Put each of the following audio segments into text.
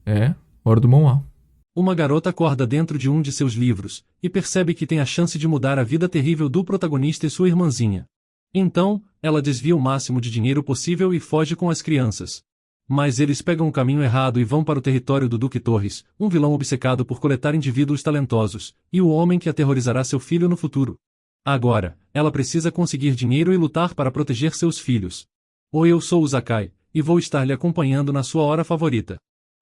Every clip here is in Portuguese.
É, hora do Mão A. Uma garota acorda dentro de um de seus livros, e percebe que tem a chance de mudar a vida terrível do protagonista e sua irmãzinha. Então, ela desvia o máximo de dinheiro possível e foge com as crianças. Mas eles pegam o caminho errado e vão para o território do Duque Torres, um vilão obcecado por coletar indivíduos talentosos, e o homem que aterrorizará seu filho no futuro. Agora, ela precisa conseguir dinheiro e lutar para proteger seus filhos. Oi, eu sou o Zakai, e vou estar lhe acompanhando na sua hora favorita.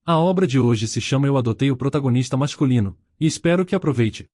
A obra de hoje se chama Eu Adotei o Protagonista Masculino, e espero que aproveite.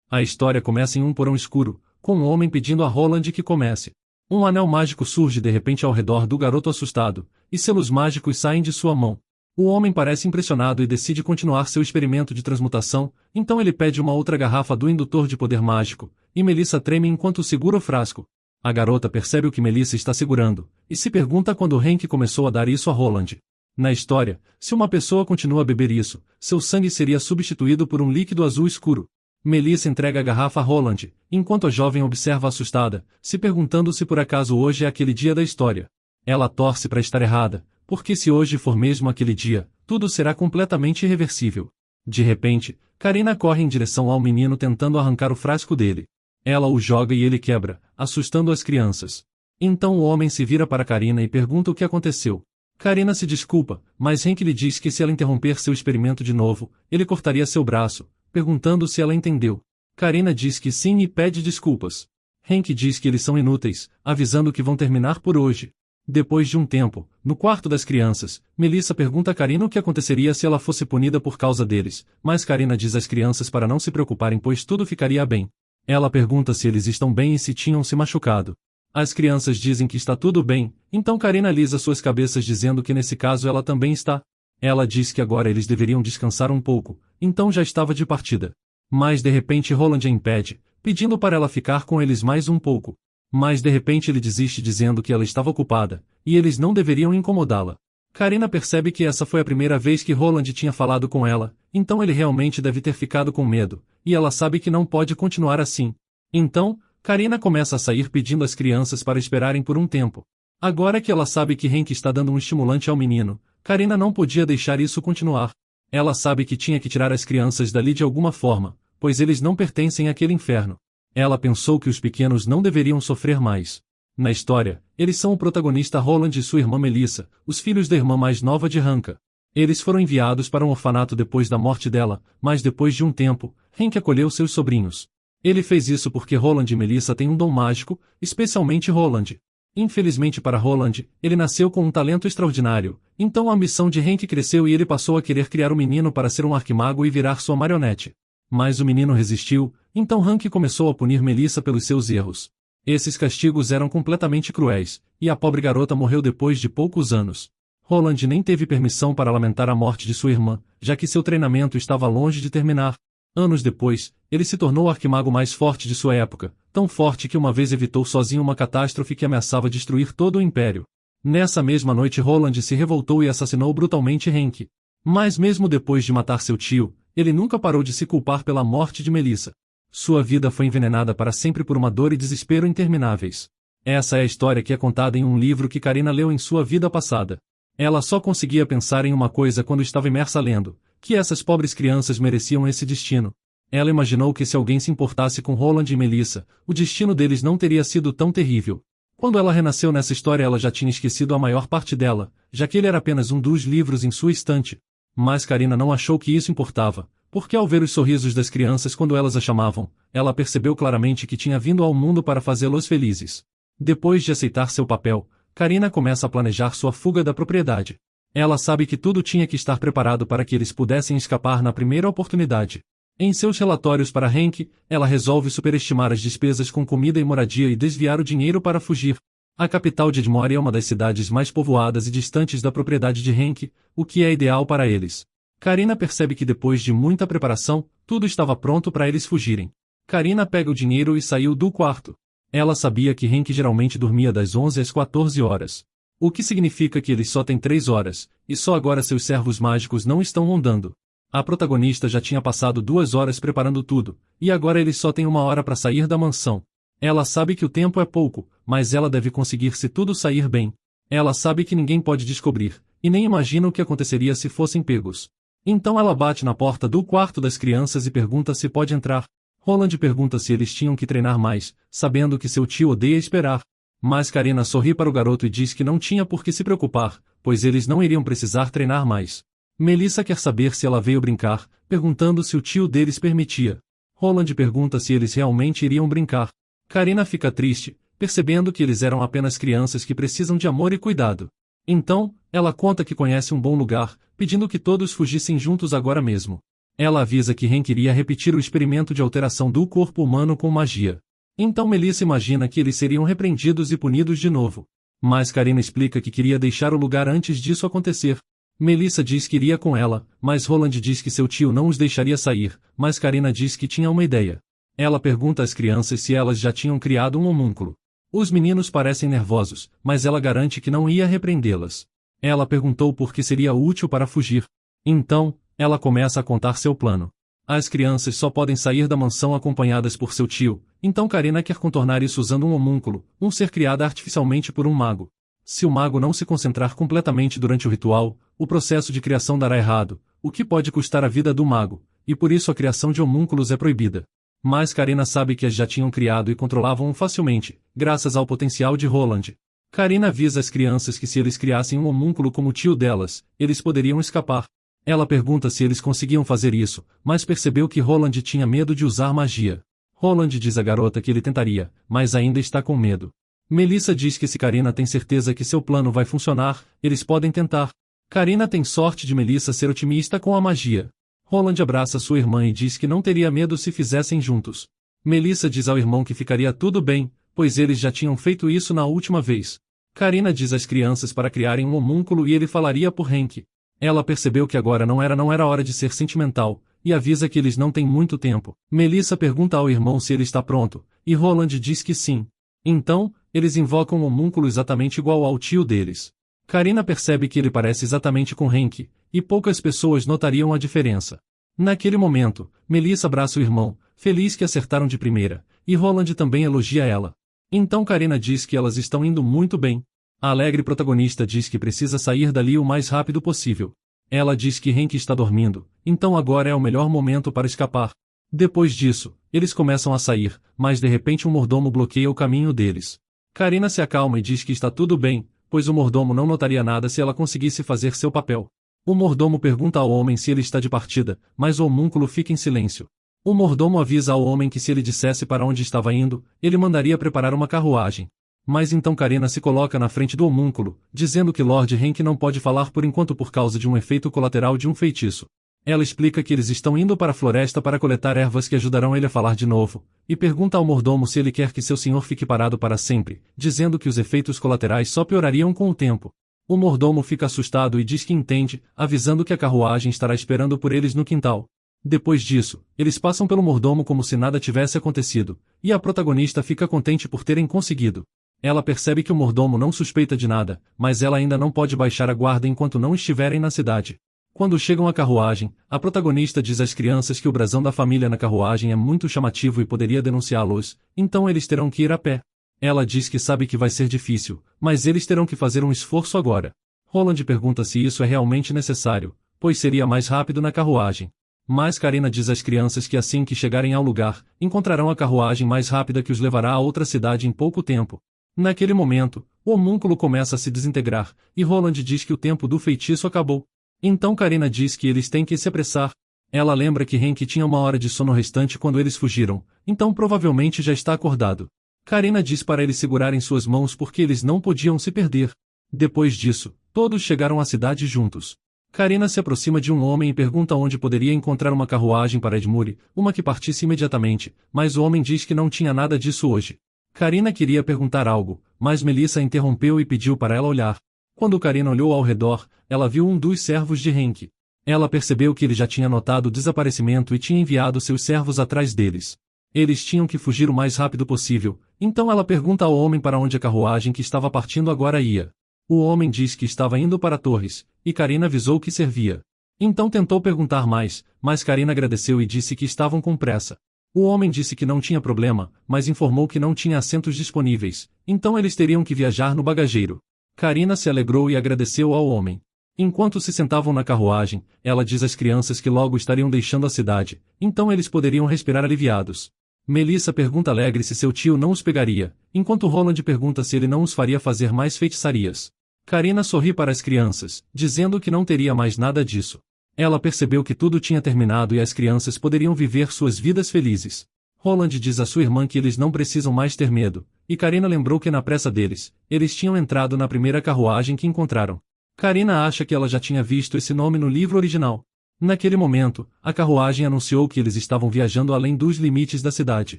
A história começa em um porão escuro, com um homem pedindo a Roland que comece. Um anel mágico surge de repente ao redor do garoto assustado, e selos mágicos saem de sua mão. O homem parece impressionado e decide continuar seu experimento de transmutação, então ele pede uma outra garrafa do indutor de poder mágico, e Melissa treme enquanto segura o frasco. A garota percebe o que Melissa está segurando, e se pergunta quando Hank começou a dar isso a Roland. Na história, se uma pessoa continua a beber isso, seu sangue seria substituído por um líquido azul escuro. Melissa entrega a garrafa a Roland, enquanto a jovem observa assustada, se perguntando se por acaso hoje é aquele dia da história. Ela torce para estar errada, porque se hoje for mesmo aquele dia, tudo será completamente irreversível. De repente, Karina corre em direção ao menino tentando arrancar o frasco dele. Ela o joga e ele quebra, assustando as crianças. Então o homem se vira para Karina e pergunta o que aconteceu. Karina se desculpa, mas Hank lhe diz que se ela interromper seu experimento de novo, ele cortaria seu braço, perguntando se ela entendeu. Karina diz que sim e pede desculpas. Hank diz que eles são inúteis, avisando que vão terminar por hoje. Depois de um tempo, no quarto das crianças, Melissa pergunta a Karina o que aconteceria se ela fosse punida por causa deles, mas Karina diz às crianças para não se preocuparem pois tudo ficaria bem. Ela pergunta se eles estão bem e se tinham se machucado. As crianças dizem que está tudo bem, então Karina alisa suas cabeças dizendo que nesse caso ela também está. Ela diz que agora eles deveriam descansar um pouco, então já estava de partida. Mas de repente Roland a impede, pedindo para ela ficar com eles mais um pouco. Mas de repente ele desiste dizendo que ela estava ocupada, e eles não deveriam incomodá-la. Karina percebe que essa foi a primeira vez que Roland tinha falado com ela, então ele realmente deve ter ficado com medo, e ela sabe que não pode continuar assim. Então, Karina começa a sair pedindo às crianças para esperarem por um tempo. Agora que ela sabe que Hank está dando um estimulante ao menino, Karina não podia deixar isso continuar. Ela sabe que tinha que tirar as crianças dali de alguma forma, pois eles não pertencem àquele inferno. Ela pensou que os pequenos não deveriam sofrer mais. Na história, eles são o protagonista Roland e sua irmã Melissa, os filhos da irmã mais nova de Hank. Eles foram enviados para um orfanato depois da morte dela, mas depois de um tempo, Hank acolheu seus sobrinhos. Ele fez isso porque Roland e Melissa têm um dom mágico, especialmente Roland. Infelizmente para Roland, ele nasceu com um talento extraordinário, então a ambição de Hank cresceu e ele passou a querer criar o menino para ser um arquimago e virar sua marionete. Mas o menino resistiu, então Hank começou a punir Melissa pelos seus erros. Esses castigos eram completamente cruéis, e a pobre garota morreu depois de poucos anos. Roland nem teve permissão para lamentar a morte de sua irmã, já que seu treinamento estava longe de terminar. Anos depois, ele se tornou o arquimago mais forte de sua época, tão forte que uma vez evitou sozinho uma catástrofe que ameaçava destruir todo o império. Nessa mesma noite Roland se revoltou e assassinou brutalmente Hank. Mas mesmo depois de matar seu tio, ele nunca parou de se culpar pela morte de Melissa. Sua vida foi envenenada para sempre por uma dor e desespero intermináveis. Essa é a história que é contada em um livro que Karina leu em sua vida passada. Ela só conseguia pensar em uma coisa quando estava imersa lendo, que essas pobres crianças mereciam esse destino. Ela imaginou que se alguém se importasse com Roland e Melissa, o destino deles não teria sido tão terrível. Quando ela renasceu nessa história ela já tinha esquecido a maior parte dela, já que ele era apenas um dos livros em sua estante. Mas Karina não achou que isso importava, porque ao ver os sorrisos das crianças quando elas a chamavam, ela percebeu claramente que tinha vindo ao mundo para fazê-los felizes. Depois de aceitar seu papel, Karina começa a planejar sua fuga da propriedade. Ela sabe que tudo tinha que estar preparado para que eles pudessem escapar na primeira oportunidade. Em seus relatórios para Hank, ela resolve superestimar as despesas com comida e moradia e desviar o dinheiro para fugir. A capital de Edmore é uma das cidades mais povoadas e distantes da propriedade de Hank, o que é ideal para eles. Karina percebe que depois de muita preparação, tudo estava pronto para eles fugirem. Karina pega o dinheiro e saiu do quarto. Ela sabia que Hank geralmente dormia das 11 às 14 horas. O que significa que ele só tem 3 horas, e só agora seus servos mágicos não estão rondando. A protagonista já tinha passado 2 horas preparando tudo, e agora eles só têm 1 hora para sair da mansão. Ela sabe que o tempo é pouco, mas ela deve conseguir se tudo sair bem. Ela sabe que ninguém pode descobrir, e nem imagina o que aconteceria se fossem pegos. Então ela bate na porta do quarto das crianças e pergunta se pode entrar. Roland pergunta se eles tinham que treinar mais, sabendo que seu tio odeia esperar. Mas Karina sorri para o garoto e diz que não tinha por que se preocupar, pois eles não iriam precisar treinar mais. Melissa quer saber se ela veio brincar, perguntando se o tio deles permitia. Roland pergunta se eles realmente iriam brincar. Karina fica triste, percebendo que eles eram apenas crianças que precisam de amor e cuidado. Então, ela conta que conhece um bom lugar, pedindo que todos fugissem juntos agora mesmo. Ela avisa que Hank iria repetir o experimento de alteração do corpo humano com magia. Então Melissa imagina que eles seriam repreendidos e punidos de novo. Mas Karina explica que queria deixar o lugar antes disso acontecer. Melissa diz que iria com ela, mas Roland diz que seu tio não os deixaria sair, mas Karina diz que tinha uma ideia. Ela pergunta às crianças se elas já tinham criado um homúnculo. Os meninos parecem nervosos, mas ela garante que não ia repreendê-las. Ela perguntou por que seria útil para fugir. Então, ela começa a contar seu plano. As crianças só podem sair da mansão acompanhadas por seu tio, então Karina quer contornar isso usando um homúnculo, um ser criado artificialmente por um mago. Se o mago não se concentrar completamente durante o ritual, o processo de criação dará errado, o que pode custar a vida do mago, e por isso a criação de homúnculos é proibida. Mas Karina sabe que as já tinham criado e controlavam-o facilmente, graças ao potencial de Roland. Karina avisa as crianças que se eles criassem um homúnculo como o tio delas, eles poderiam escapar. Ela pergunta se eles conseguiam fazer isso, mas percebeu que Roland tinha medo de usar magia. Roland diz à garota que ele tentaria, mas ainda está com medo. Melissa diz que se Karina tem certeza que seu plano vai funcionar, eles podem tentar. Karina tem sorte de Melissa ser otimista com a magia. Roland abraça sua irmã e diz que não teria medo se fizessem juntos. Melissa diz ao irmão que ficaria tudo bem, pois eles já tinham feito isso na última vez. Karina diz às crianças para criarem um homúnculo e ele falaria por Hank. Ela percebeu que agora não era hora de ser sentimental, e avisa que eles não têm muito tempo. Melissa pergunta ao irmão se ele está pronto, e Roland diz que sim. Então, eles invocam um homúnculo exatamente igual ao tio deles. Karina percebe que ele parece exatamente com Hank, e poucas pessoas notariam a diferença. Naquele momento, Melissa abraça o irmão, feliz que acertaram de primeira, e Roland também elogia ela. Então Karina diz que elas estão indo muito bem. A alegre protagonista diz que precisa sair dali o mais rápido possível. Ela diz que Hank está dormindo, então agora é o melhor momento para escapar. Depois disso, eles começam a sair, mas de repente um mordomo bloqueia o caminho deles. Karina se acalma e diz que está tudo bem, pois o mordomo não notaria nada se ela conseguisse fazer seu papel. O mordomo pergunta ao homem se ele está de partida, mas o homúnculo fica em silêncio. O mordomo avisa ao homem que se ele dissesse para onde estava indo, ele mandaria preparar uma carruagem. Mas então Karina se coloca na frente do homúnculo, dizendo que Lord Hank não pode falar por enquanto por causa de um efeito colateral de um feitiço. Ela explica que eles estão indo para a floresta para coletar ervas que ajudarão ele a falar de novo, e pergunta ao mordomo se ele quer que seu senhor fique parado para sempre, dizendo que os efeitos colaterais só piorariam com o tempo. O mordomo fica assustado e diz que entende, avisando que a carruagem estará esperando por eles no quintal. Depois disso, eles passam pelo mordomo como se nada tivesse acontecido, e a protagonista fica contente por terem conseguido. Ela percebe que o mordomo não suspeita de nada, mas ela ainda não pode baixar a guarda enquanto não estiverem na cidade. Quando chegam à carruagem, a protagonista diz às crianças que o brasão da família na carruagem é muito chamativo e poderia denunciá-los, então eles terão que ir a pé. Ela diz que sabe que vai ser difícil, mas eles terão que fazer um esforço agora. Roland pergunta se isso é realmente necessário, pois seria mais rápido na carruagem. Mas Karina diz às crianças que assim que chegarem ao lugar, encontrarão a carruagem mais rápida que os levará a outra cidade em pouco tempo. Naquele momento, o homúnculo começa a se desintegrar, e Roland diz que o tempo do feitiço acabou. Então Karina diz que eles têm que se apressar. Ela lembra que Hank tinha 1 hora de sono restante quando eles fugiram, então provavelmente já está acordado. Karina diz para eles segurarem suas mãos porque eles não podiam se perder. Depois disso, todos chegaram à cidade juntos. Karina se aproxima de um homem e pergunta onde poderia encontrar uma carruagem para Edmure, uma que partisse imediatamente, mas o homem diz que não tinha nada disso hoje. Karina queria perguntar algo, mas Melissa interrompeu e pediu para ela olhar. Quando Karina olhou ao redor, ela viu um dos servos de Hank. Ela percebeu que ele já tinha notado o desaparecimento e tinha enviado seus servos atrás deles. Eles tinham que fugir o mais rápido possível, então ela pergunta ao homem para onde a carruagem que estava partindo agora ia. O homem diz que estava indo para Torres, e Karina avisou que servia. Então tentou perguntar mais, mas Karina agradeceu e disse que estavam com pressa. O homem disse que não tinha problema, mas informou que não tinha assentos disponíveis, então eles teriam que viajar no bagageiro. Karina se alegrou e agradeceu ao homem. Enquanto se sentavam na carruagem, ela diz às crianças que logo estariam deixando a cidade, então eles poderiam respirar aliviados. Melissa pergunta alegre se seu tio não os pegaria, enquanto Roland pergunta se ele não os faria fazer mais feitiçarias. Karina sorri para as crianças, dizendo que não teria mais nada disso. Ela percebeu que tudo tinha terminado e as crianças poderiam viver suas vidas felizes. Roland diz à sua irmã que eles não precisam mais ter medo, e Karina lembrou que na pressa deles, eles tinham entrado na primeira carruagem que encontraram. Karina acha que ela já tinha visto esse nome no livro original. Naquele momento, a carruagem anunciou que eles estavam viajando além dos limites da cidade.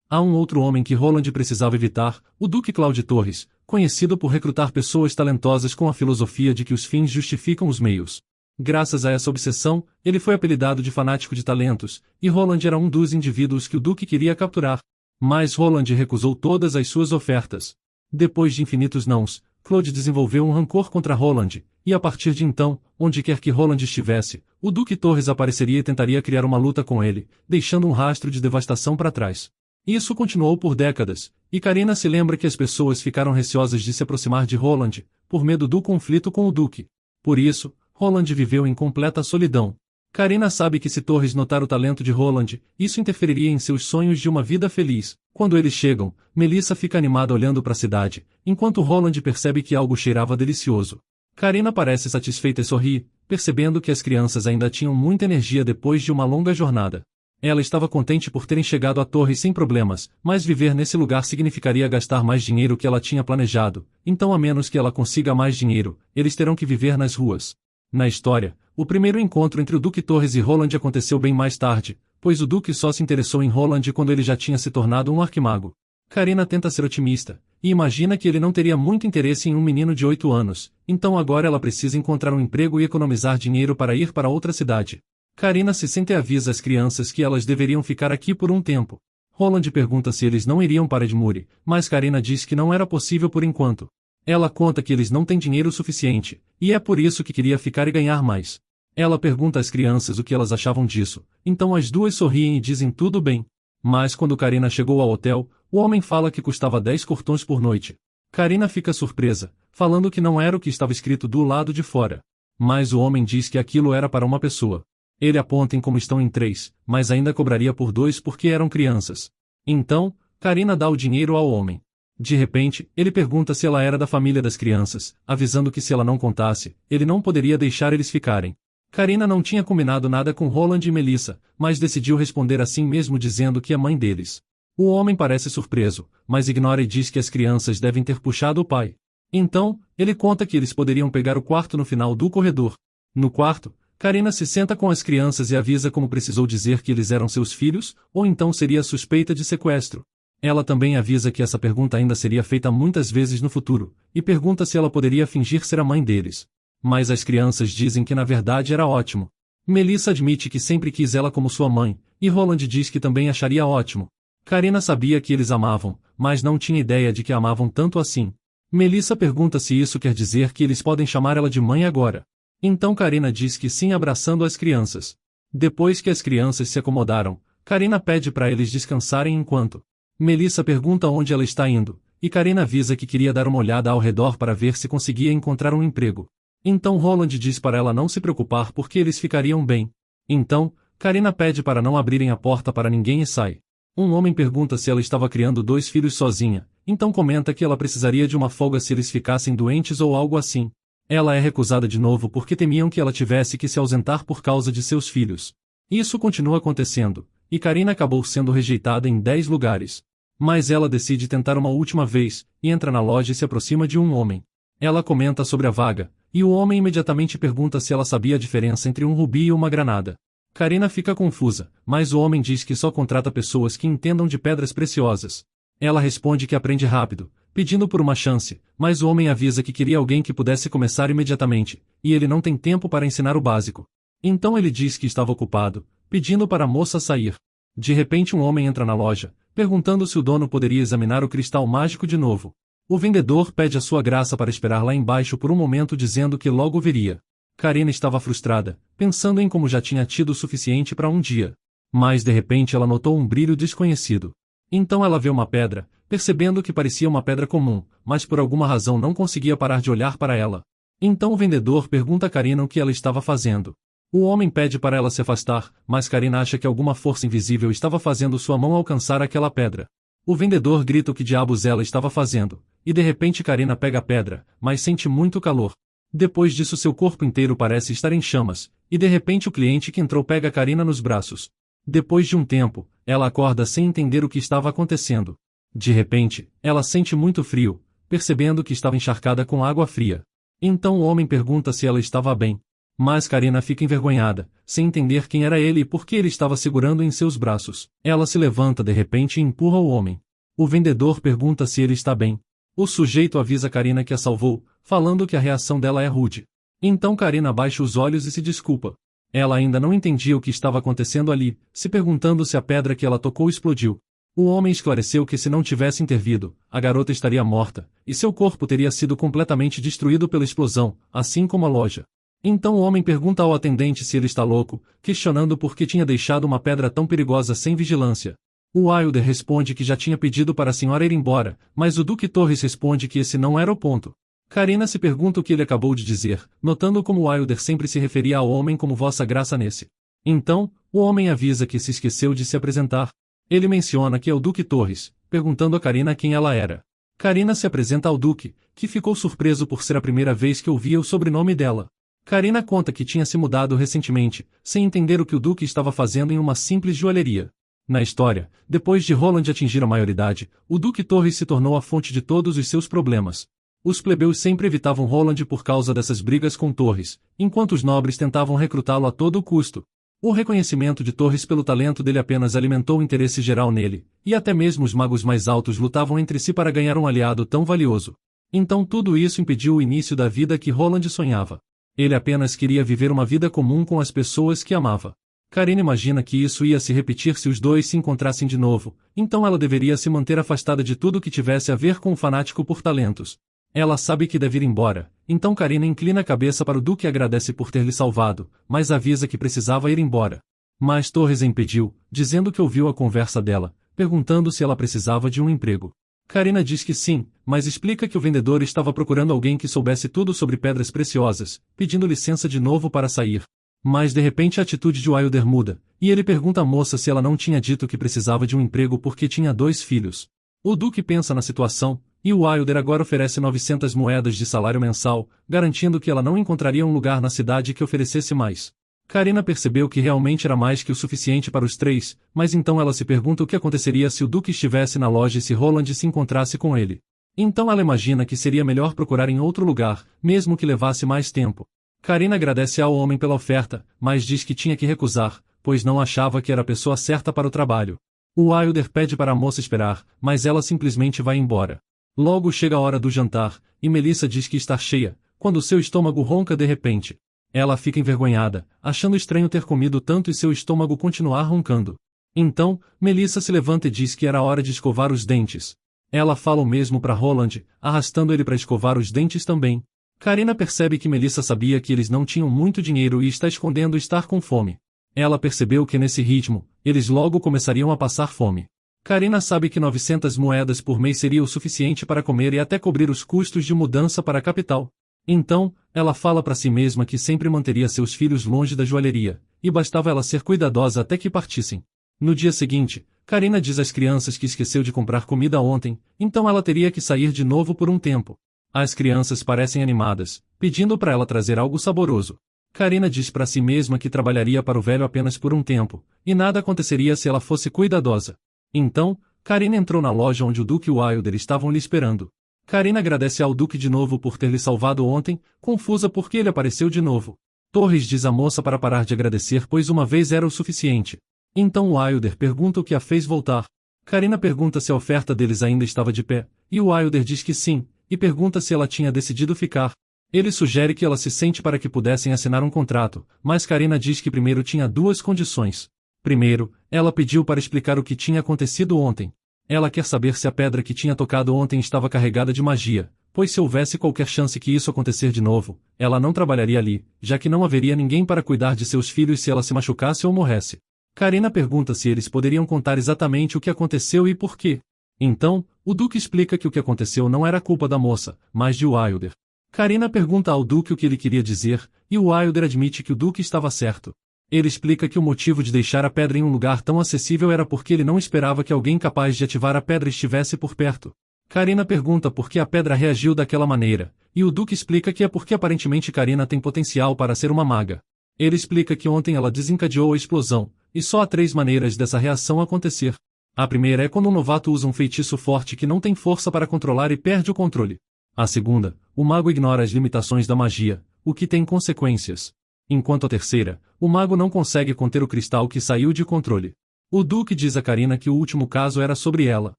Há um outro homem que Roland precisava evitar, o Duque Claude Torres, conhecido por recrutar pessoas talentosas com a filosofia de que os fins justificam os meios. Graças a essa obsessão, ele foi apelidado de fanático de talentos, e Roland era um dos indivíduos que o Duque queria capturar. Mas Roland recusou todas as suas ofertas. Depois de infinitos nãos, Claude desenvolveu um rancor contra Roland, e a partir de então, onde quer que Roland estivesse, o Duque Torres apareceria e tentaria criar uma luta com ele, deixando um rastro de devastação para trás. Isso continuou por décadas, e Karina se lembra que as pessoas ficaram receosas de se aproximar de Roland, por medo do conflito com o Duque. Por isso, Roland viveu em completa solidão. Karina sabe que se Torres notar o talento de Roland, isso interferiria em seus sonhos de uma vida feliz. Quando eles chegam, Melissa fica animada olhando para a cidade, enquanto Roland percebe que algo cheirava delicioso. Karina parece satisfeita e sorri, percebendo que as crianças ainda tinham muita energia depois de uma longa jornada. Ela estava contente por terem chegado à torre sem problemas, mas viver nesse lugar significaria gastar mais dinheiro que ela tinha planejado, então a menos que ela consiga mais dinheiro, eles terão que viver nas ruas. Na história, o primeiro encontro entre o Duque Torres e Roland aconteceu bem mais tarde, pois o Duque só se interessou em Roland quando ele já tinha se tornado um arquimago. Karina tenta ser otimista, e imagina que ele não teria muito interesse em um menino de 8 anos, então agora ela precisa encontrar um emprego e economizar dinheiro para ir para outra cidade. Karina se sente e avisa as crianças que elas deveriam ficar aqui por um tempo. Roland pergunta se eles não iriam para Edmure, mas Karina diz que não era possível por enquanto. Ela conta que eles não têm dinheiro suficiente, e é por isso que queria ficar e ganhar mais. Ela pergunta às crianças o que elas achavam disso, então as duas sorriem e dizem tudo bem. Mas quando Karina chegou ao hotel, o homem fala que custava 10 cortões por noite. Karina fica surpresa, falando que não era o que estava escrito do lado de fora. Mas o homem diz que aquilo era para uma pessoa. Ele aponta em como estão em 3, mas ainda cobraria por 2 porque eram crianças. Então, Karina dá o dinheiro ao homem. De repente, ele pergunta se ela era da família das crianças, avisando que se ela não contasse, ele não poderia deixar eles ficarem. Karina não tinha combinado nada com Roland e Melissa, mas decidiu responder assim mesmo dizendo que é mãe deles. O homem parece surpreso, mas ignora e diz que as crianças devem ter puxado o pai. Então, ele conta que eles poderiam pegar o quarto no final do corredor. No quarto, Karina se senta com as crianças e avisa como precisou dizer que eles eram seus filhos, ou então seria suspeita de sequestro. Ela também avisa que essa pergunta ainda seria feita muitas vezes no futuro, e pergunta se ela poderia fingir ser a mãe deles. Mas as crianças dizem que na verdade era ótimo. Melissa admite que sempre quis ela como sua mãe, e Roland diz que também acharia ótimo. Karina sabia que eles amavam, mas não tinha ideia de que amavam tanto assim. Melissa pergunta se isso quer dizer que eles podem chamar ela de mãe agora. Então Karina diz que sim, abraçando as crianças. Depois que as crianças se acomodaram, Karina pede para eles descansarem enquanto Melissa pergunta onde ela está indo, e Karina avisa que queria dar uma olhada ao redor para ver se conseguia encontrar um emprego. Então Roland diz para ela não se preocupar porque eles ficariam bem. Então, Karina pede para não abrirem a porta para ninguém e sai. Um homem pergunta se ela estava criando 2 filhos sozinha, então comenta que ela precisaria de uma folga se eles ficassem doentes ou algo assim. Ela é recusada de novo porque temiam que ela tivesse que se ausentar por causa de seus filhos. Isso continua acontecendo, e Karina acabou sendo rejeitada em 10 lugares. Mas ela decide tentar uma última vez, e entra na loja e se aproxima de um homem. Ela comenta sobre a vaga, e o homem imediatamente pergunta se ela sabia a diferença entre um rubi e uma granada. Karina fica confusa, mas o homem diz que só contrata pessoas que entendam de pedras preciosas. Ela responde que aprende rápido, pedindo por uma chance, mas o homem avisa que queria alguém que pudesse começar imediatamente, e ele não tem tempo para ensinar o básico. Então ele diz que estava ocupado, pedindo para a moça sair. De repente um homem entra na loja, perguntando se o dono poderia examinar o cristal mágico de novo. O vendedor pede a sua graça para esperar lá embaixo por um momento dizendo que logo veria. Karina estava frustrada, pensando em como já tinha tido o suficiente para um dia. Mas de repente ela notou um brilho desconhecido. Então ela vê uma pedra, percebendo que parecia uma pedra comum, mas por alguma razão não conseguia parar de olhar para ela. Então o vendedor pergunta a Karina o que ela estava fazendo. O homem pede para ela se afastar, mas Karina acha que alguma força invisível estava fazendo sua mão alcançar aquela pedra. O vendedor grita o que diabos ela estava fazendo, e de repente Karina pega a pedra, mas sente muito calor. Depois disso seu corpo inteiro parece estar em chamas, e de repente o cliente que entrou pega Karina nos braços. Depois de um tempo, ela acorda sem entender o que estava acontecendo. De repente, ela sente muito frio, percebendo que estava encharcada com água fria. Então o homem pergunta se ela estava bem. Mas Karina fica envergonhada, sem entender quem era ele e por que ele estava segurando em seus braços. Ela se levanta de repente e empurra o homem. O vendedor pergunta se ele está bem. O sujeito avisa Karina que a salvou, falando que a reação dela é rude. Então Karina baixa os olhos e se desculpa. Ela ainda não entendia o que estava acontecendo ali, se perguntando se a pedra que ela tocou explodiu. O homem esclareceu que se não tivesse intervido, a garota estaria morta, e seu corpo teria sido completamente destruído pela explosão, assim como a loja. Então o homem pergunta ao atendente se ele está louco, questionando por que tinha deixado uma pedra tão perigosa sem vigilância. O Wilder responde que já tinha pedido para a senhora ir embora, mas o Duque Torres responde que esse não era o ponto. Karina se pergunta o que ele acabou de dizer, notando como Wilder sempre se referia ao homem como Vossa Graça nesse. Então, o homem avisa que se esqueceu de se apresentar. Ele menciona que é o Duque Torres, perguntando a Karina quem ela era. Karina se apresenta ao Duque, que ficou surpreso por ser a primeira vez que ouvia o sobrenome dela. Karina conta que tinha se mudado recentemente, sem entender o que o Duque estava fazendo em uma simples joalheria. Na história, depois de Roland atingir a maioridade, o Duque Torres se tornou a fonte de todos os seus problemas. Os plebeus sempre evitavam Roland por causa dessas brigas com Torres, enquanto os nobres tentavam recrutá-lo a todo custo. O reconhecimento de Torres pelo talento dele apenas alimentou o interesse geral nele, e até mesmo os magos mais altos lutavam entre si para ganhar um aliado tão valioso. Então tudo isso impediu o início da vida que Roland sonhava. Ele apenas queria viver uma vida comum com as pessoas que amava. Karina imagina que isso ia se repetir se os dois se encontrassem de novo, então ela deveria se manter afastada de tudo que tivesse a ver com o fanático por talentos. Ela sabe que deve ir embora, então Karina inclina a cabeça para o Duque e agradece por ter lhe salvado, mas avisa que precisava ir embora. Mas Torres a impediu, dizendo que ouviu a conversa dela, perguntando se ela precisava de um emprego. Karina diz que sim, mas explica que o vendedor estava procurando alguém que soubesse tudo sobre pedras preciosas, pedindo licença de novo para sair. Mas de repente a atitude de Wilder muda, e ele pergunta à moça se ela não tinha dito que precisava de um emprego porque tinha 2 filhos. O Duque pensa na situação, e o Wilder agora oferece 900 moedas de salário mensal, garantindo que ela não encontraria um lugar na cidade que oferecesse mais. Karina percebeu que realmente era mais que o suficiente para os 3, mas então ela se pergunta o que aconteceria se o Duque estivesse na loja e se Roland se encontrasse com ele. Então ela imagina que seria melhor procurar em outro lugar, mesmo que levasse mais tempo. Karina agradece ao homem pela oferta, mas diz que tinha que recusar, pois não achava que era a pessoa certa para o trabalho. O Wilder pede para a moça esperar, mas ela simplesmente vai embora. Logo chega a hora do jantar, e Melissa diz que está cheia, quando seu estômago ronca de repente. Ela fica envergonhada, achando estranho ter comido tanto e seu estômago continuar roncando. Então, Melissa se levanta e diz que era hora de escovar os dentes. Ela fala o mesmo para Roland, arrastando ele para escovar os dentes também. Karina percebe que Melissa sabia que eles não tinham muito dinheiro e está escondendo estar com fome. Ela percebeu que nesse ritmo, eles logo começariam a passar fome. Karina sabe que 900 moedas por mês seria o suficiente para comer e até cobrir os custos de mudança para a capital. Então, ela fala para si mesma que sempre manteria seus filhos longe da joalheria, e bastava ela ser cuidadosa até que partissem. No dia seguinte, Karina diz às crianças que esqueceu de comprar comida ontem, então ela teria que sair de novo por um tempo. As crianças parecem animadas, pedindo para ela trazer algo saboroso. Karina diz para si mesma que trabalharia para o velho apenas por um tempo, e nada aconteceria se ela fosse cuidadosa. Então, Karina entrou na loja onde o Duque e o Wilder estavam lhe esperando. Karina agradece ao Duque de novo por ter lhe salvado ontem, confusa porque ele apareceu de novo. Torres diz à moça para parar de agradecer pois uma vez era o suficiente. Então Wilder pergunta o que a fez voltar. Karina pergunta se a oferta deles ainda estava de pé, e o Wilder diz que sim, e pergunta se ela tinha decidido ficar. Ele sugere que ela se sente para que pudessem assinar um contrato, mas Karina diz que primeiro tinha 2 condições. Primeiro, ela pediu para explicar o que tinha acontecido ontem. Ela quer saber se a pedra que tinha tocado ontem estava carregada de magia, pois se houvesse qualquer chance que isso acontecer de novo, ela não trabalharia ali, já que não haveria ninguém para cuidar de seus filhos se ela se machucasse ou morresse. Karina pergunta se eles poderiam contar exatamente o que aconteceu e por quê. Então, o Duque explica que o que aconteceu não era culpa da moça, mas de Wilder. Karina pergunta ao Duque o que ele queria dizer, e o Wilder admite que o Duque estava certo. Ele explica que o motivo de deixar a pedra em um lugar tão acessível era porque ele não esperava que alguém capaz de ativar a pedra estivesse por perto. Karina pergunta por que a pedra reagiu daquela maneira, e o Duque explica que é porque aparentemente Karina tem potencial para ser uma maga. Ele explica que ontem ela desencadeou a explosão, e só há 3 maneiras dessa reação acontecer. A primeira é quando um novato usa um feitiço forte que não tem força para controlar e perde o controle. A segunda, o mago ignora as limitações da magia, o que tem consequências. Enquanto a terceira, o mago não consegue conter o cristal que saiu de controle. O Duque diz a Karina que o último caso era sobre ela.